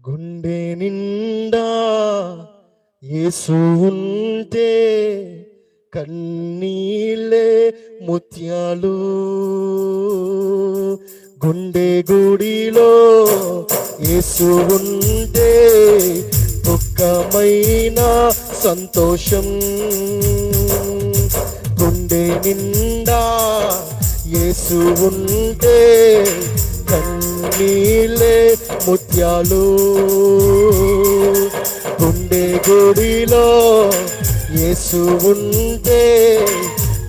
గుండె నిండా యేసు ఉంటే కన్నీళ్ళే ముత్యాలు. గుండె గుడిలో యేసు ఉంటే దుఃఖమైన సంతోషం. గుండె నిండా యేసు ఉంటే కన్నీళ్ళే ముత్యాలు. గుండె గుడిలో యేసు ఉంటే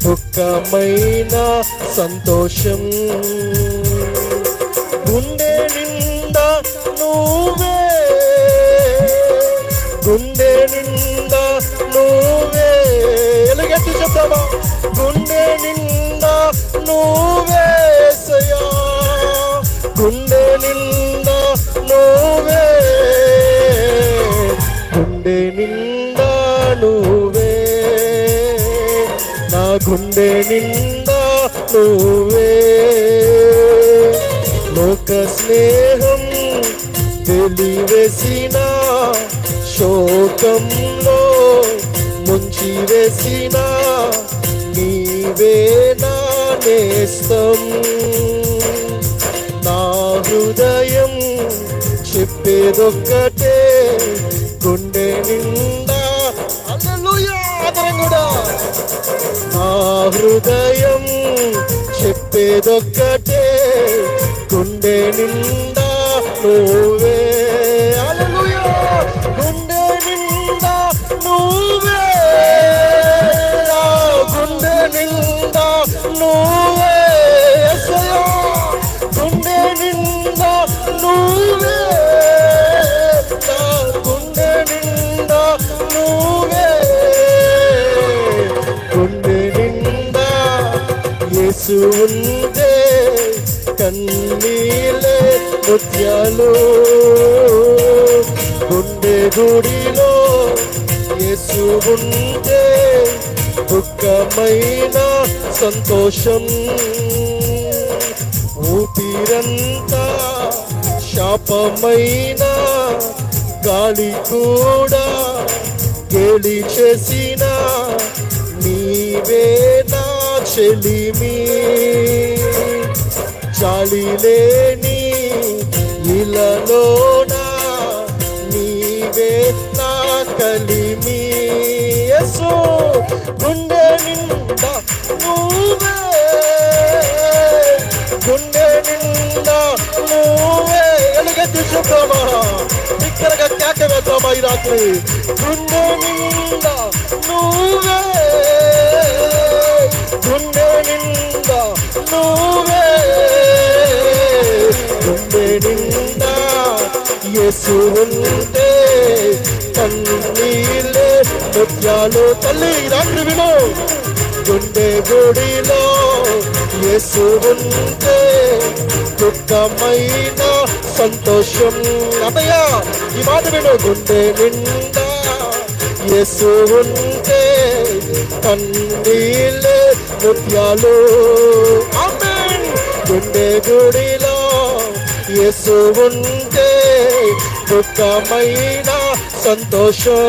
దుఃఖమైన సంతోషం. గుండె నిండా నువ్వే, గుండె నిండా నువ్వే, ఎలుగెత్తి చెప్తావా? గుండె నిండా నువ్వే సయ్యా, గుండె నిండా నువ్వే, గుండె నిండా నువ్వే, నా గుండె నిండా నువ్వే. లోక స్నేహం తెలివేసిన శోకంలో ముంచి వేసిన నీవే నా నేస్తం. నా హృదయం చెప్పేదొక్కటే, గుండె నిండా హల్లెలూయా ఆదరంగుడా. నా హృదయం చెప్పేదొక్కటే, గుండె నిండా నువ్వే. హల్లెలూయా. గుండె నిండా నువ్వే, గుండె నిండా నువ్వే యేసయ్యా, గుండె నిండా నువ్వే, గుండె నిండా నువ్వే. గుండె నిండా యేసు ఉంటే కన్నీళ్ళే ముత్యాలు. గుండె గుడిలో యేసు ఉంటే దుఃఖమైన సంతోషం. ఊపిరంతా శాపమైన గాలి కూడా గేలి చేసిన నీవే నా చెలిమి. జాలి లేని ఇలలోనా నీవే నా కలిమి. యేసు గుండె నిండా నువ్వే, గుండె నిండా నువ్వే. ఎలుగెత్తి చెప్తామా, బిగ్గరగా కేక వేద్దామా ఈ రాత్రి? గుండె నిండా నువ్వే, గుండె నిండా నువ్వే, గుండె నిండా యేసు ఉంటే కన్నీళ్ళే ముత్యాలు. తల్లి రాత్రి విను, గుండె గుడిలో యేసు ఉంటే దుఃఖమైన సంతోషం. అన్నయ్య ఈ మాట విను, గుండె నిండా యేసు ఉంటే కన్నీళ్ళే ముత్యాలు. ఆమేన్. గుండె గుడిలో యేసు ఉంటే దుఃఖమైన సంతోషం.